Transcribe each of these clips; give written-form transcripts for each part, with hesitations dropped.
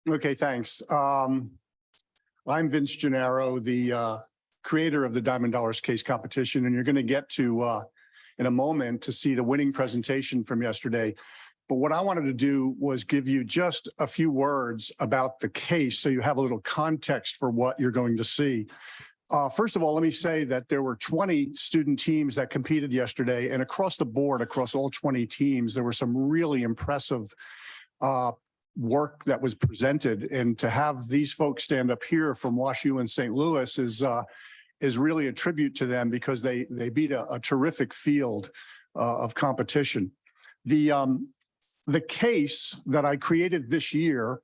Okay, thanks. I'm Vince Gennaro, the creator of the Diamond Dollars case competition, and you're going to get to, in a moment, to see the winning presentation from yesterday. But what I wanted to do was give you just a few words about the case so you have a little context for what you're going to see. First of all, let me say that there were 20 student teams that competed yesterday, and across the board, across all 20 teams, there were some really impressive work that was presented. And to have these folks stand up here from WashU and St. Louis is really a tribute to them, because they beat a terrific field of competition. The case that I created this year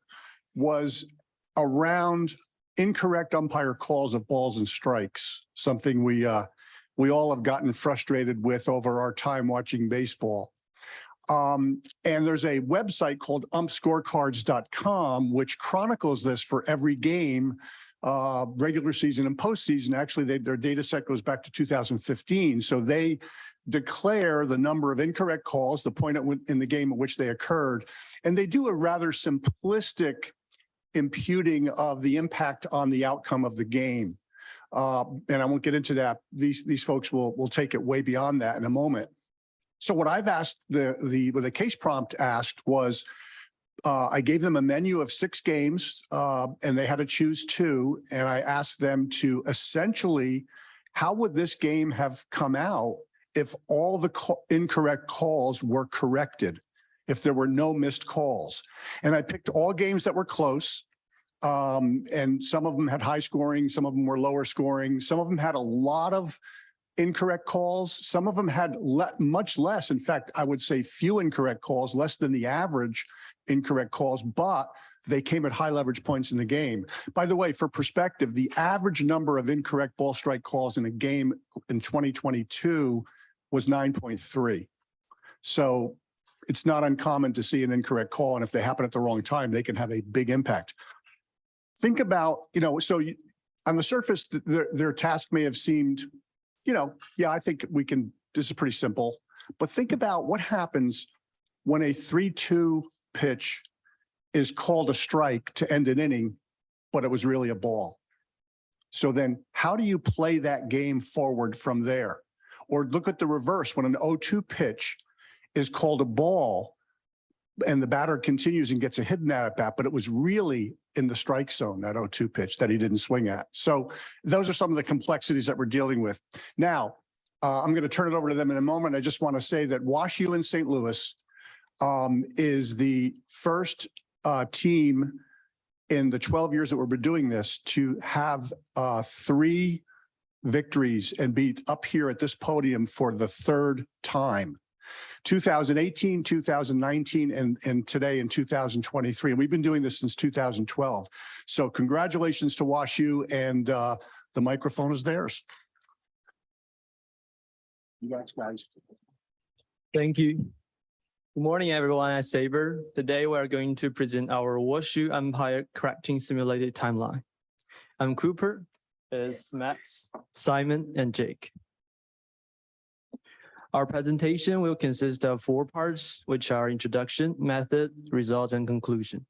was around incorrect umpire calls of balls and strikes, something we all have gotten frustrated with over our time watching baseball. And there's a website called umpscorecards.com, which chronicles this for every game, regular season and postseason. Actually, their data set goes back to 2015. So they declare the number of incorrect calls, the point in the game at which they occurred, and they do a rather simplistic imputing of the impact on the outcome of the game. And I won't get into that. These folks will take it way beyond that in a moment. So what I've asked, what the case prompt asked was, I gave them a menu of 6 games, and they had to choose 2. And I asked them to essentially, how would this game have come out if all the incorrect calls were corrected, if there were no missed calls? And I picked all games that were close, and some of them had high scoring, some of them were lower scoring, some of them had a lot of incorrect calls, some of them had much less. In fact, I would say few incorrect calls, less than the average incorrect calls, but they came at high leverage points in the game. By the way, for perspective, the average number of incorrect ball strike calls in a game in 2022 was 9.3. So it's not uncommon to see an incorrect call, and if they happen at the wrong time, they can have a big impact. Think about, on the surface, their task may have seemed, yeah, I think this is pretty simple, but think about what happens when a 3-2 pitch is called a strike to end an inning, but it was really a ball. So then how do you play that game forward from there? Or look at the reverse, when an 0-2 pitch is called a ball and the batter continues and gets a hit in that at bat, but it was really in the strike zone, that 0-2 pitch that he didn't swing at. So those are some of the complexities that we're dealing with. Now, I'm going to turn it over to them in a moment. I just want to say that WashU in St. Louis is the first team in the 12 years that we've been doing this to have 3 victories and be up here at this podium for the 3rd time. 2018, 2019, and today in 2023. And we've been doing this since 2012. So congratulations to WashU, and the microphone is theirs. Congrats, guys. Thank you. Good morning, everyone at SABR. Today, we are going to present our WashU umpire correcting simulated timeline. I'm Cooper, it's Max, Simon, and Jake. Our presentation will consist of 4 parts, which are introduction, method, results, and conclusion.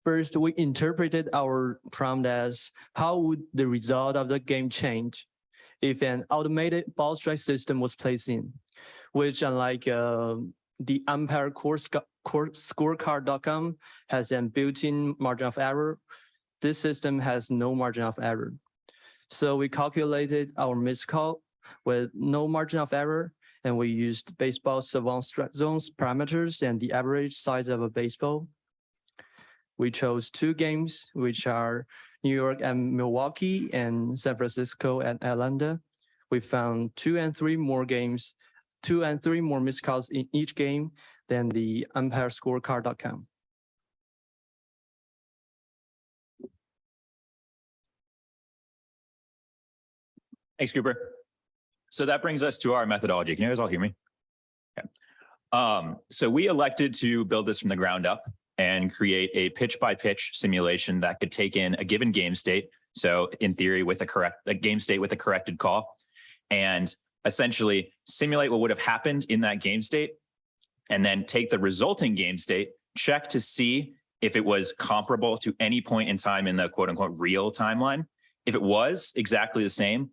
First, we interpreted our prompt as, how would the result of the game change if an automated ball strike system was placed in, which, unlike the umpire scorecard.com has a built-in margin of error, this system has no margin of error. So we calculated our missed call with no margin of error, and we used baseball savant strike zones parameters and the average size of a baseball. We chose 2 games, which are New York and Milwaukee and San Francisco and Atlanta. We found 2 and 3 more games, 2 and 3 more missed calls in each game than the umpire scorecard.com. Thanks, Cooper. So that brings us to our methodology. Can you guys all hear me? Okay. So we elected to build this from the ground up and create a pitch-by-pitch simulation that could take in a given game state. So in theory, with a game state with a corrected call, and essentially simulate what would have happened in that game state, and then take the resulting game state, check to see if it was comparable to any point in time in the quote unquote real timeline. If it was exactly the same,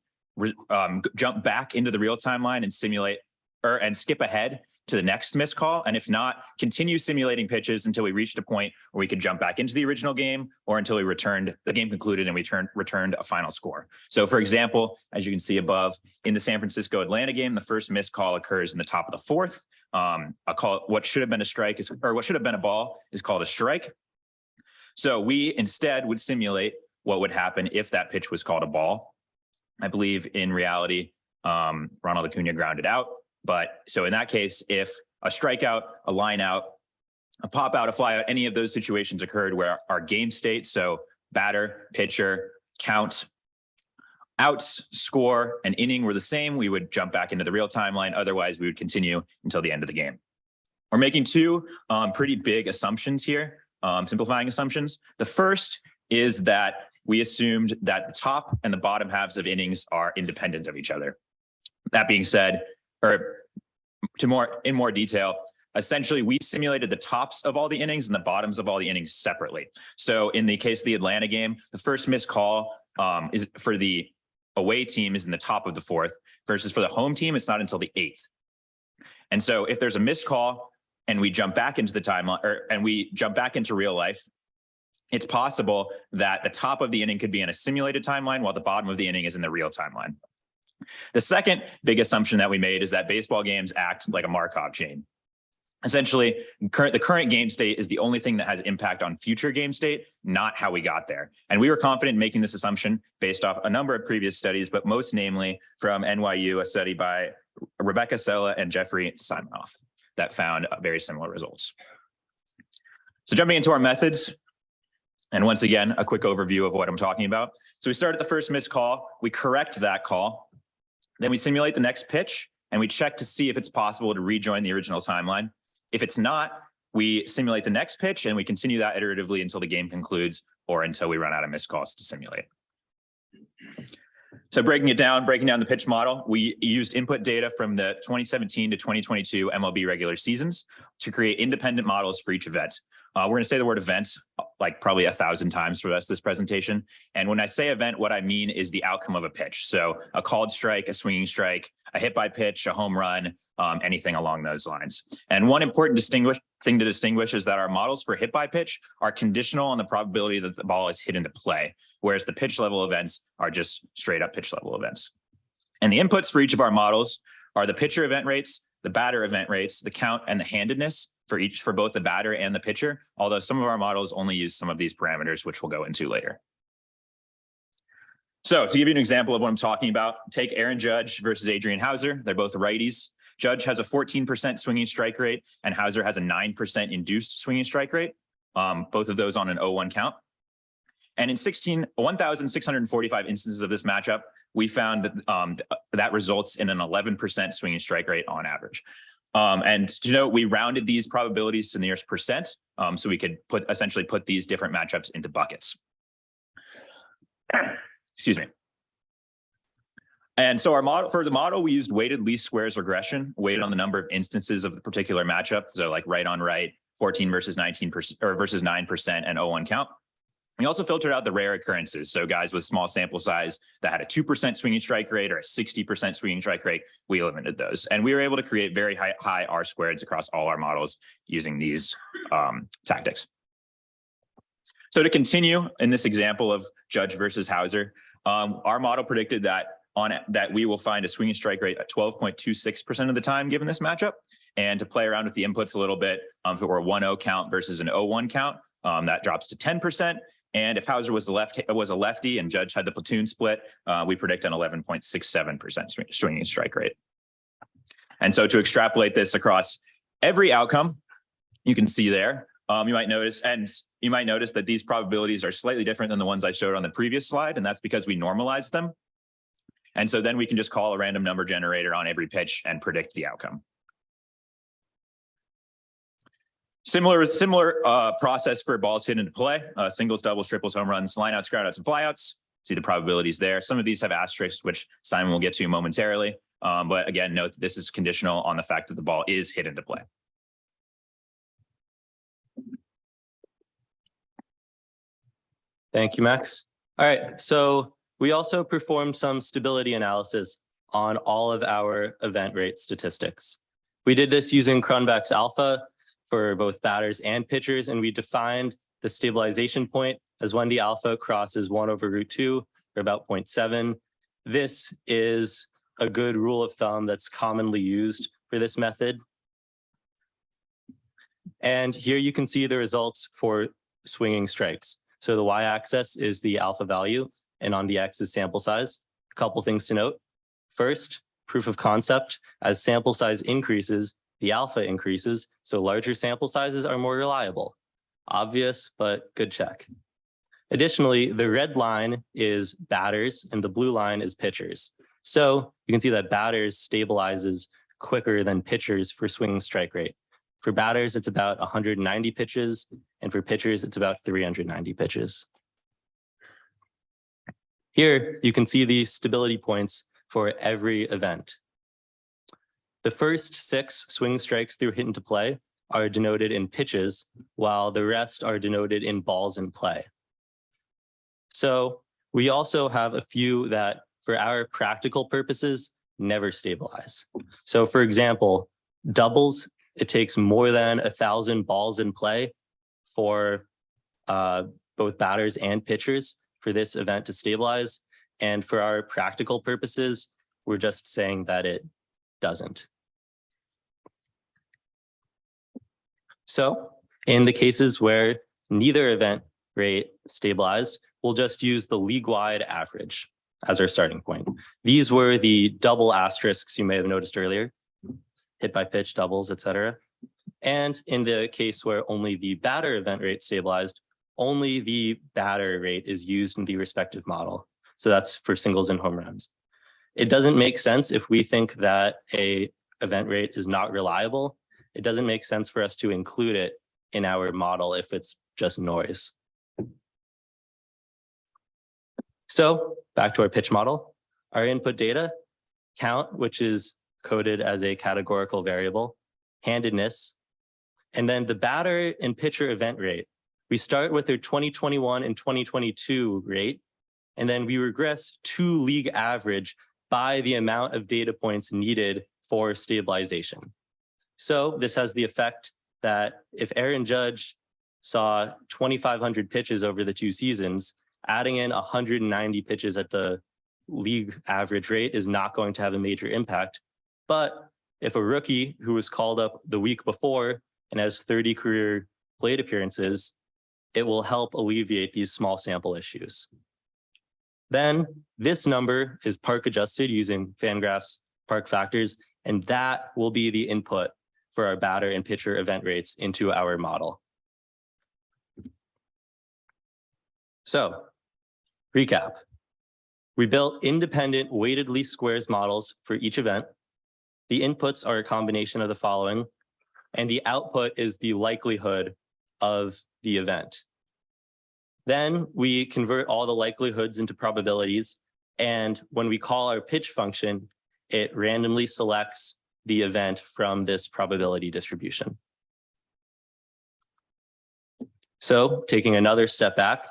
jump back into the real timeline and simulate and skip ahead to the next missed call. And if not, continue simulating pitches until we reached a point where we could jump back into the original game, or until the game concluded and we returned a final score. So for example, as you can see above, in the San Francisco Atlanta game, the first missed call occurs in the top of the fourth. What should have been a strike what should have been a ball is called a strike. So we instead would simulate what would happen if that pitch was called a ball. I believe in reality, Ronald Acuna grounded out. But so in that case, if a strikeout, a line out, a pop out, a fly out, any of those situations occurred where our game state, so batter, pitcher, count, outs, score, and inning were the same, we would jump back into the real timeline. Otherwise, we would continue until the end of the game. We're making two pretty big assumptions here, simplifying assumptions. The first is that we assumed that the top and the bottom halves of innings are independent of each other. That being said, in more detail, essentially we simulated the tops of all the innings and the bottoms of all the innings separately. So in the case of the Atlanta game, the first missed call is for the away team is in the top of the fourth, versus for the home team, it's not until the eighth. And so if there's a missed call and we jump back into the timeline, and we jump back into real life, it's possible that the top of the inning could be in a simulated timeline while the bottom of the inning is in the real timeline. The second big assumption that we made is that baseball games act like a Markov chain. Essentially, the current game state is the only thing that has impact on future game state, not how we got there. And we were confident in making this assumption based off a number of previous studies, but most namely from NYU, a study by Rebecca Sella and Jeffrey Simonoff that found very similar results. So jumping into our methods, and once again, a quick overview of what I'm talking about. So we start at the first missed call, we correct that call, then we simulate the next pitch, and we check to see if it's possible to rejoin the original timeline. If it's not, we simulate the next pitch, and we continue that iteratively until the game concludes or until we run out of missed calls to simulate. So breaking down the pitch model, we used input data from the 2017 to 2022 MLB regular seasons to create independent models for each event. We're going to say the word event like probably 1,000 times for the rest of this presentation. And when I say event, what I mean is the outcome of a pitch. So a called strike, a swinging strike, a hit by pitch, a home run, anything along those lines. And one important thing to distinguish is that our models for hit by pitch are conditional on the probability that the ball is hit into play, whereas the pitch level events are just straight up pitch level events. And the inputs for each of our models are the pitcher event rates, the batter event rates, the count, and the handedness for both the batter and the pitcher, although some of our models only use some of these parameters, which we'll go into later. So to give you an example of what I'm talking about, take Aaron Judge versus Adrian Hauser. They're both righties. Judge has a 14% swinging strike rate, and Hauser has a 9% induced swinging strike rate, both of those on an 0-1 count. And in 1,645 instances of this matchup, we found that that results in an 11% swinging strike rate on average. And to note, we rounded these probabilities to the nearest percent, so we could essentially put these different matchups into buckets. Excuse me. And so for the model, we used weighted least squares regression, weighted on the number of instances of the particular matchup. So like right on right, 14 versus 19% or versus 9% and 0-1 count. We also filtered out the rare occurrences. So guys with small sample size that had a 2% swinging strike rate or a 60% swinging strike rate, we eliminated those. And we were able to create very high R-squareds across all our models using these tactics. So to continue in this example of Judge versus Hauser, our model predicted that we will find a swinging strike rate at 12.26% of the time given this matchup. And to play around with the inputs a little bit, if it were a 1-0 count versus an 0-1 count, that drops to 10%. And if Hauser was a lefty and Judge had the platoon split, we predict an 11.67% swinging strike rate. And so to extrapolate this across every outcome, you can see there, you might notice that these probabilities are slightly different than the ones I showed on the previous slide, and that's because we normalized them. And so then we can just call a random number generator on every pitch and predict the outcome. Similar process for balls hit into play, singles, doubles, triples, home runs, lineouts, groundouts, and flyouts. See the probabilities there. Some of these have asterisks, which Simon will get to momentarily. But again, note that this is conditional on the fact that the ball is hit into play. Thank you, Max. All right, so we also performed some stability analysis on all of our event rate statistics. We did this using Cronbach's alpha for both batters and pitchers, and we defined the stabilization point as when the alpha crosses 1/√2, or about 0.7. This is a good rule of thumb that's commonly used for this method. And here you can see the results for swinging strikes. So the y-axis is the alpha value, and on the x is sample size. A couple things to note. First, proof of concept, as sample size increases, the alpha increases, so larger sample sizes are more reliable. Obvious, but good check. Additionally, the red line is batters and the blue line is pitchers. So you can see that batters stabilizes quicker than pitchers for swinging strike rate. For batters, it's about 190 pitches, and for pitchers, it's about 390 pitches. Here, you can see the stability points for every event. The first 6 swing strikes through hit into play are denoted in pitches, while the rest are denoted in balls in play. So we also have a few that, for our practical purposes, never stabilize. So for example, doubles, it takes more than 1,000 balls in play for both batters and pitchers for this event to stabilize. And for our practical purposes, we're just saying that it doesn't. So in the cases where neither event rate stabilized, we'll just use the league-wide average as our starting point. These were the double asterisks you may have noticed earlier, hit by pitch, doubles, etc. And in the case where only the batter event rate stabilized, only the batter rate is used in the respective model. So that's for singles and home runs. It doesn't make sense if we think that a event rate is not reliable. It doesn't make sense for us to include it in our model if it's just noise. So back to our pitch model, our input data, count, which is coded as a categorical variable, handedness, and then the batter and pitcher event rate. We start with their 2021 and 2022 rate, and then we regress to league average by the amount of data points needed for stabilization. So this has the effect that if Aaron Judge saw 2,500 pitches over the 2 seasons, adding in 190 pitches at the league average rate is not going to have a major impact. But if a rookie who was called up the week before and has 30 career plate appearances, it will help alleviate these small sample issues. Then this number is park adjusted using Fangraph's park factors, and that will be the input for our batter and pitcher event rates into our model. So, recap. We built independent weighted least squares models for each event. The inputs are a combination of the following, and the output is the likelihood of the event. Then we convert all the likelihoods into probabilities, and when we call our pitch function, it randomly selects the event from this probability distribution. So taking another step back,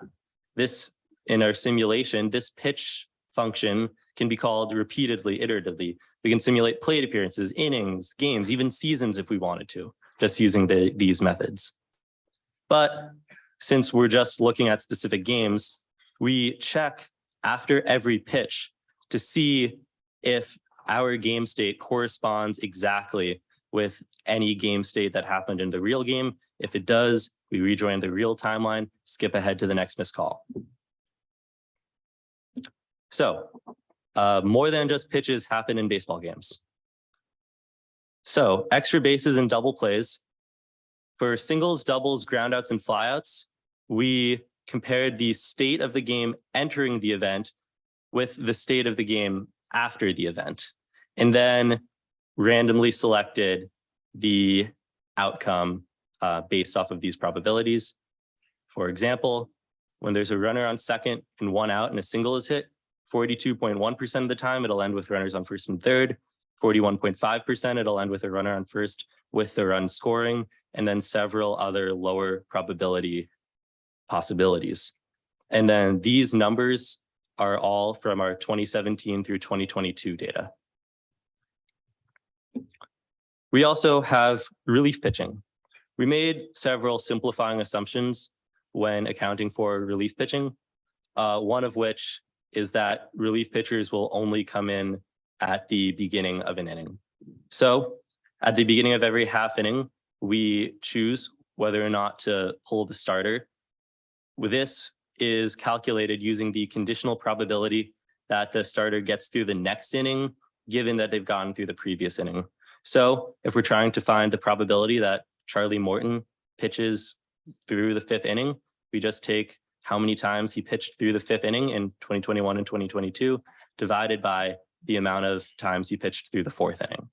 in our simulation, this pitch function can be called repeatedly, iteratively. We can simulate plate appearances, innings, games, even seasons if we wanted to, just using these methods. But since we're just looking at specific games, we check after every pitch to see if our game state corresponds exactly with any game state that happened in the real game. If it does, we rejoin the real timeline, skip ahead to the next missed call. So more than just pitches happen in baseball games. So extra bases and double plays. For singles, doubles, groundouts, and flyouts, we compared the state of the game entering the event with the state of the game after the event, and then randomly selected the outcome based off of these probabilities. For example, when there's a runner on second and 1 out and a single is hit, 42.1% of the time it'll end with runners on first and third, 41.5% it'll end with a runner on first with the run scoring, and then several other lower probability possibilities. And then these numbers are all from our 2017 through 2022 data. We also have relief pitching. We made several simplifying assumptions when accounting for relief pitching, one of which is that relief pitchers will only come in at the beginning of an inning. So at the beginning of every half inning, we choose whether or not to pull the starter. This is calculated using the conditional probability that the starter gets through the next inning, given that they've gotten through the previous inning. So if we're trying to find the probability that Charlie Morton pitches through the 5th inning, we just take how many times he pitched through the 5th inning in 2021 and 2022, divided by the amount of times he pitched through the 4th inning.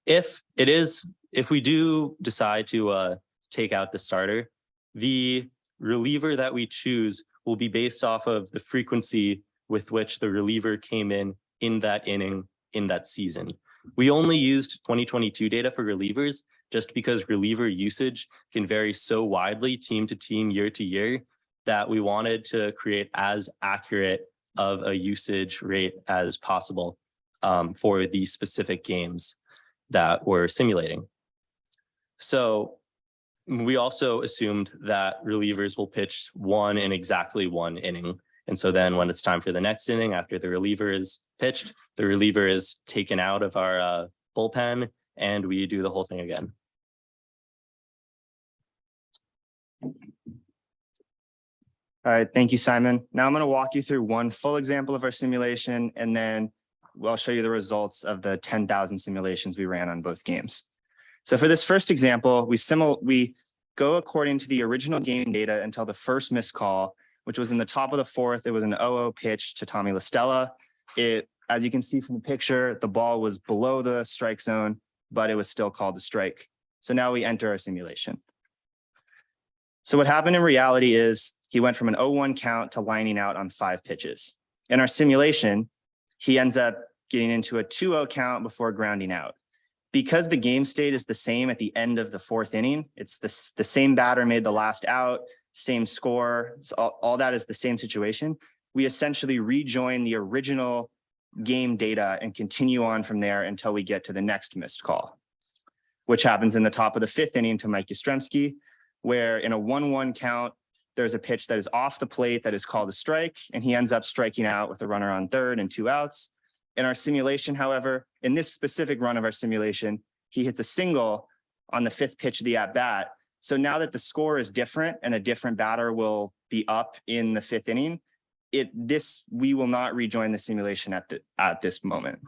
If we do decide to take out the starter, the reliever that we choose will be based off of the frequency with which the reliever came in that inning, in that season. We only used 2022 data for relievers just because reliever usage can vary so widely team to team, year to year, that we wanted to create as accurate of a usage rate as possible for the specific games that we're simulating. So we also assumed that relievers will pitch one in exactly one inning. And so then when it's time for the next inning, after the reliever is pitched, the reliever is taken out of our bullpen and we do the whole thing again. All right, thank you, Simon. Now I'm going to walk you through one full example of our simulation, and then I'll show you the results of the 10,000 simulations we ran on both games. So for this first example, we go according to the original game data until the first missed call, which was in the top of the 4th. It was an 0-0 pitch to Tommy LaStella. As you can see from the picture, the ball was below the strike zone, but it was still called a strike. So now we enter our simulation. So what happened in reality is he went from an 0-1 count to lining out on 5 pitches. In our simulation, he ends up getting into a 2-0 count before grounding out. Because the game state is the same at the end of the 4th inning, it's the same batter made the last out, same score, all that is the same situation. We essentially rejoin the original game data and continue on from there until we get to the next missed call, which happens in the top of the 5th inning to Mike Yastrzemski, where in a 1-1 count, there's a pitch that is off the plate that is called a strike, and he ends up striking out with a runner on 3rd and 2 outs. In our simulation, however, in this specific run of our simulation, he hits a single on the 5th pitch of the at-bat. So now that the score is different and a different batter will be up in the 5th inning, we will not rejoin the simulation at this moment.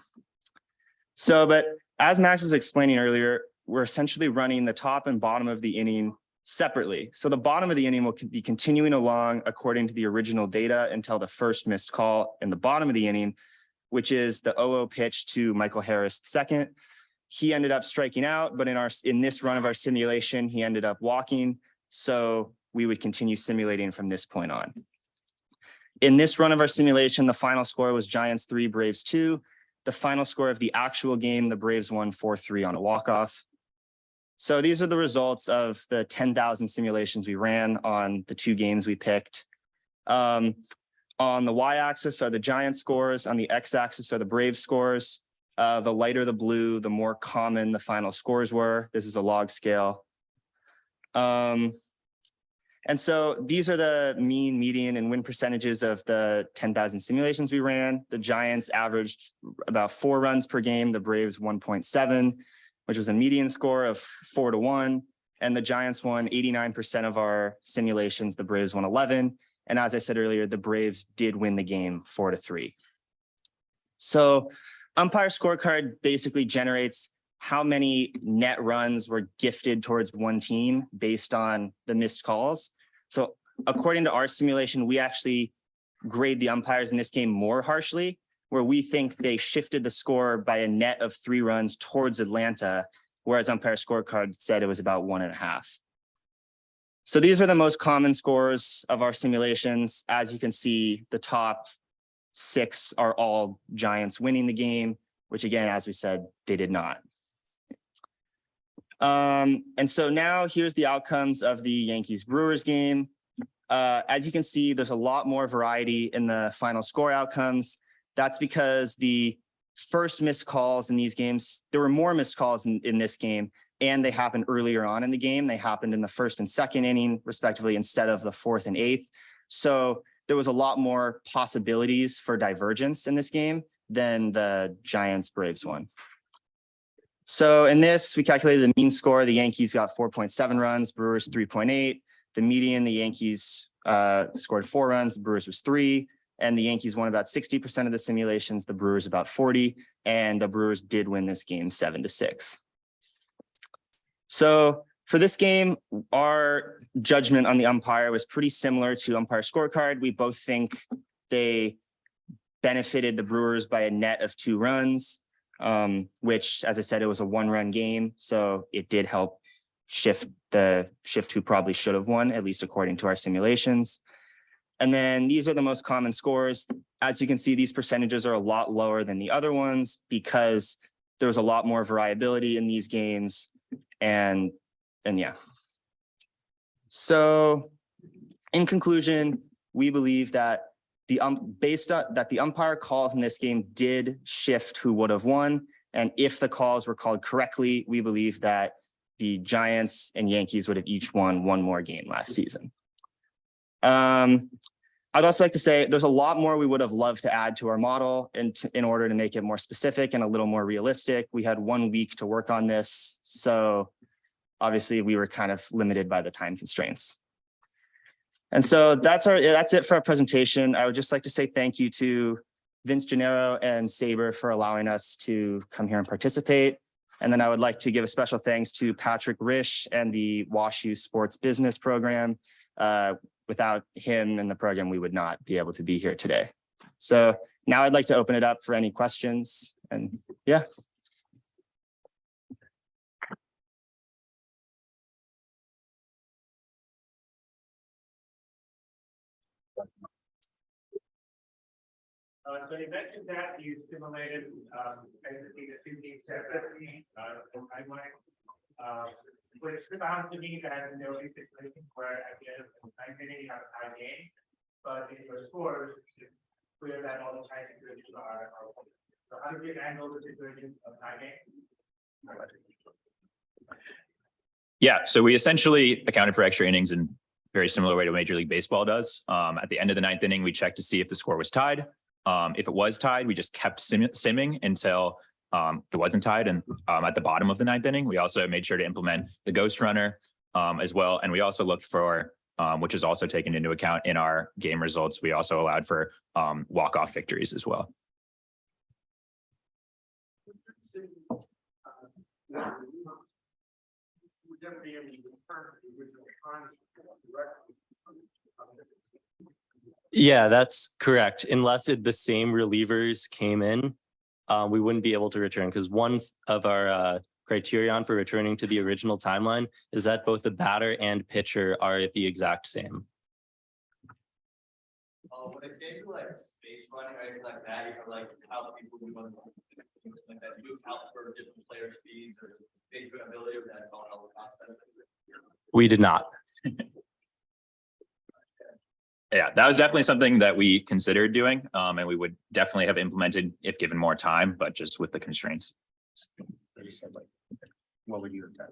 So, but as Max was explaining earlier, we're essentially running the top and bottom of the inning separately. So the bottom of the inning will be continuing along according to the original data until the first missed call in the bottom of the inning, which is the 0-0 pitch to Michael Harris II. He ended up striking out, but in this run of our simulation, he ended up walking. So we would continue simulating from this point on. In this run of our simulation, the final score was Giants 3, Braves 2. The final score of the actual game, the Braves won 4-3 on a walk-off. So these are the results of the 10,000 simulations we ran on the 2 games we picked. On the y-axis are the Giants scores. On the x-axis are the Braves scores. The lighter the blue, the more common the final scores were. This is a log scale. And so these are the mean, median, and win percentages of the 10,000 simulations we ran. The Giants averaged about 4 runs per game. The Braves 1.7, which was a median score of 4-1. And the Giants won 89% of our simulations. The Braves won 11. And as I said earlier, the Braves did win the game 4-3. So umpire scorecard basically generates how many net runs were gifted towards one team based on the missed calls. So according to our simulation, we actually grade the umpires in this game more harshly, where we think they shifted the score by a net of 3 runs towards Atlanta, whereas umpire scorecard said it was about 1.5. So these are the most common scores of our simulations. As you can see, the top 6 are all Giants winning the game, which again, as we said, they did not. And so now here's the outcomes of the Yankees-Brewers game. As you can see, there's a lot more variety in the final score outcomes. That's because the first missed calls in these games, there were more missed calls in this game, and they happened earlier on in the game. They happened in the first and second inning, respectively, instead of the fourth and eighth. So there was a lot more possibilities for divergence in this game than the Giants-Braves one. So in this, we calculated the mean score. The Yankees got 4.7 runs, Brewers 3.8. The median, the Yankees scored 4 runs, the Brewers was 3. And the Yankees won about 60% of the simulations, the Brewers about 40. And the Brewers did win this game 7-6. So for this game, our judgment on the umpire was pretty similar to umpire scorecard. We both think they benefited the Brewers by a net of 2 runs, which, as I said, it was a 1-run game. So it did help shift who probably should have won, at least according to our simulations. And then these are the most common scores. As you can see, these percentages are a lot lower than the other ones because there was a lot more variability in these games. And yeah. So in conclusion, we believe that the umpire calls in this game did shift who would have won. And if the calls were called correctly, we believe that the Giants and Yankees would have each won 1 more game last season. I'd also like to say there's a lot more we would have loved to add to our model in order to make it more specific and a little more realistic. We had 1 week to work on this, so obviously we were kind of limited by the time constraints. And so that's it for our presentation. I would just like to say thank you to Vince Gennaro and SABR for allowing us to come here and participate. And then I would like to give a special thanks to Patrick Risch and the WashU Sports Business Program. Without him and the program, we would not be able to be here today. So now I'd like to open it up for any questions. And yeah. So you mentioned that you simulated basically the 2 games separately in timeline. Which sounds to me that there will be situations where at the end of the 9th inning you have a tie game, but in your scores, it's clear that all the tie situations are. So how do you handle the situation of tie game? Yeah, so we essentially accounted for extra innings in a very similar way to Major League Baseball does. At the end of the 9th inning, we checked to see if the score was tied. If it was tied, we just kept simming until it wasn't tied. And at the bottom of the 9th inning, we also made sure to implement the ghost runner as well. And we also looked for, which is also taken into account in our game results, we also allowed for walk-off victories as well. Yeah, that's correct. Unless the same relievers came in, we wouldn't be able to return, because one of our criterion for returning to the original timeline is that both the batter and pitcher are the exact same. When it came to like base running, right, like that, you have like how people do like that, you account for different player speeds or base ability, or that don't help the concept. We did not. Yeah, that was definitely something that we considered doing, and we would definitely have implemented if given more time, but just with the constraints. What would you have done?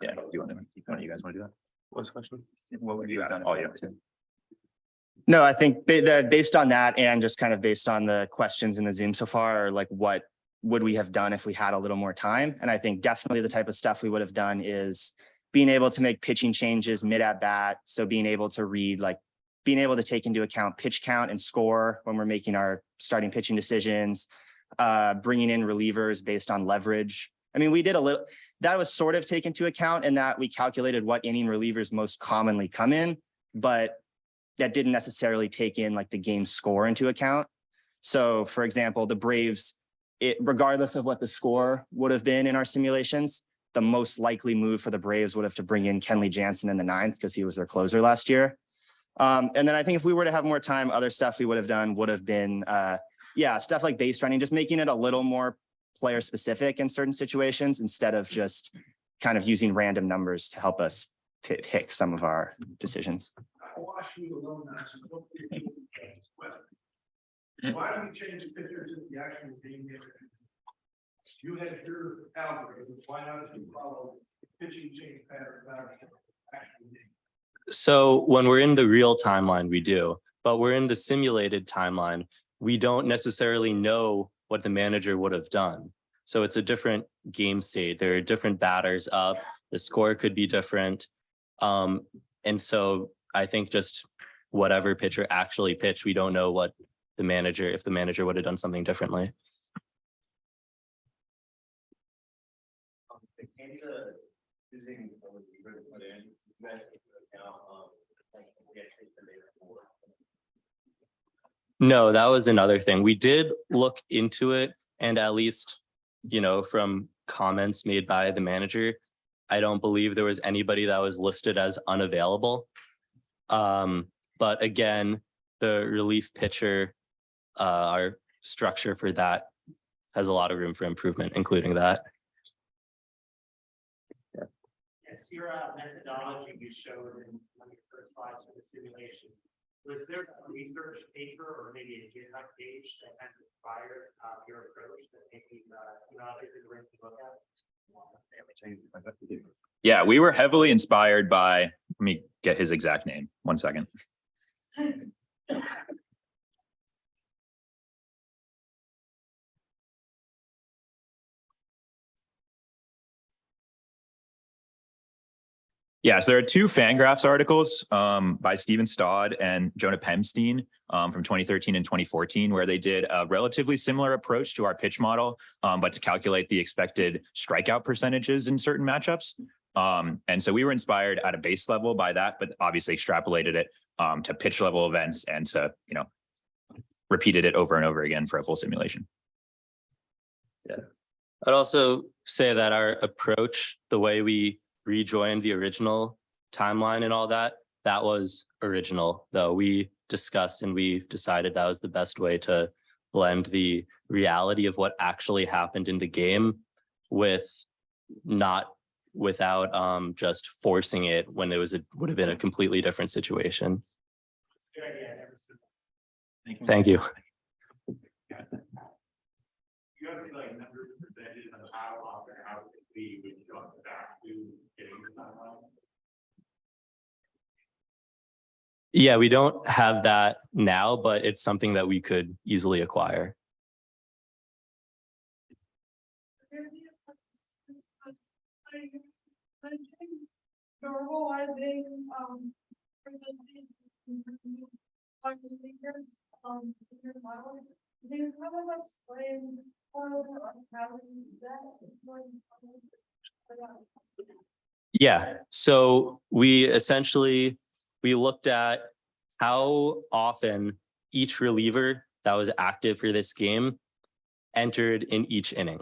Yeah, do you want to, you guys want to do that? What's the question? What would you have done? Oh, yeah. No, I think based on that and just kind of based on the questions in the Zoom so far, are like what would we have done if we had a little more time? And I think definitely the type of stuff we would have done is being able to make pitching changes mid at bat. So being able to read, like being able to take into account pitch count and score when we're making our starting pitching decisions, bringing in relievers based on leverage. I mean, we did a little, that was sort of taken into account in that we calculated what inning relievers most commonly come in, but that didn't necessarily take in like the game score into account. So for example, the Braves, regardless of what the score would have been in our simulations, the most likely move for the Braves would have to bring in Kenley Jansen in the 9th because he was their closer last year. And then I think if we were to have more time, other stuff we would have done would have been, stuff like base running, just making it a little more player specific in certain situations instead of just kind of using random numbers to help us pick some of our decisions. you alone now, so don't forget to ask this question. Why don't we change the pictures of the actual game? You had your algorithm, why not you follow pitching change pattern about the actual game? So when we're in the real timeline, we do, but we're in the simulated timeline. We don't necessarily know what the manager would have done. So it's a different game state. There are different batters up. The score could be different. And so I think just whatever pitcher actually pitched, we don't know what the manager, if the manager would have done something differently. Using put in, you guys take into account the data for. No, that was another thing. We did look into it, and at least, you know, from comments made by the manager, I don't believe there was anybody that was listed as unavailable. But again, the relief pitcher, our structure for that has a lot of room for improvement, including that. Yes, your methodology you showed in one of your first slides for the simulation. Was there a research paper or maybe a GitHub page that kind of inspired your approach that maybe others in the room to look at? Yeah, we were heavily inspired by, let me get his exact name, 1 second. Yeah, so there are 2 Fangraphs articles by Stephen Stodd and Jonah Pemstein from 2013 and 2014, where they did a relatively similar approach to our pitch model, but to calculate the expected strikeout percentages in certain matchups. And so we were inspired at a base level by that, but obviously extrapolated it to pitch level events and to, repeated it over and over again for a full simulation. Yeah, I'd also say that our approach, the way we rejoined the original timeline and all that, that was original, though. We discussed and we decided that was the best way to blend the reality of what actually happened in the game without just forcing it when there would have been a completely different situation. Thank you. You have any like numbers presented of how often how we would go back to getting the timeline? Yeah, we don't have that now, but it's something that we could easily acquire. Normalizing your model. Do you kind of explain how that? Yeah, so we looked at how often each reliever that was active for this game entered in each inning.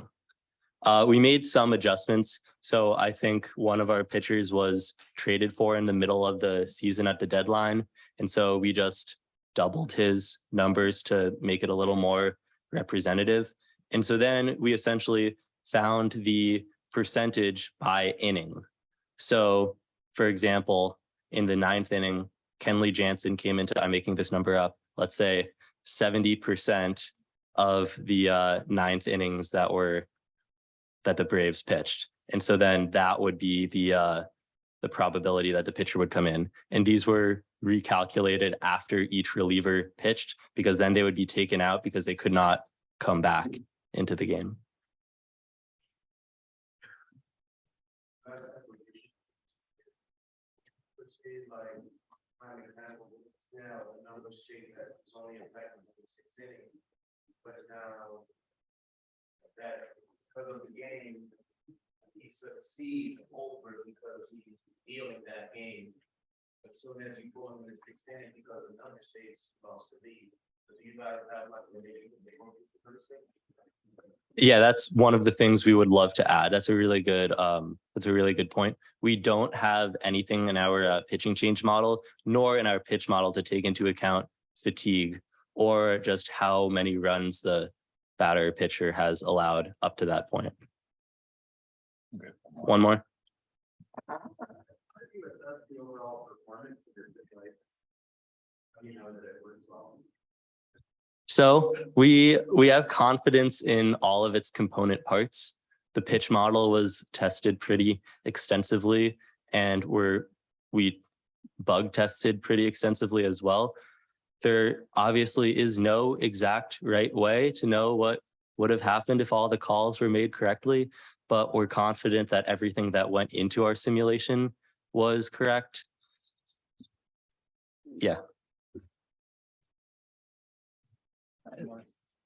We made some adjustments. So I think one of our pitchers was traded for in the middle of the season at the deadline. And so we just doubled his numbers to make it a little more representative. And so then we essentially found the percentage by inning. So for example, in the 9th inning, Kenley Jansen came into, I'm making this number up, let's say 70% of the 9th innings that the Braves pitched. And so then that would be the probability that the pitcher would come in. And these were recalculated after each reliever pitched, because then they would be taken out because they could not come back into the game. But now that because of the game, he succeeds over because he's dealing that game. As soon as you go into the 6th inning, because another state's lost the lead. So do you guys have like a relation? Yeah, that's one of the things we would love to add. That's a really good point. We don't have anything in our pitching change model, nor in our pitch model to take into account fatigue or just how many runs the batter pitcher has allowed up to that point. Okay. One more. How do you assess the overall performance of your simulation? you know that it works well? So we have confidence in all of its component parts. The pitch model was tested pretty extensively, and we bug tested pretty extensively as well. There obviously is no exact right way to know what would have happened if all the calls were made correctly, but we're confident that everything that went into our simulation was correct. Yeah.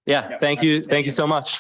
Yeah, thank you. Thank you so much.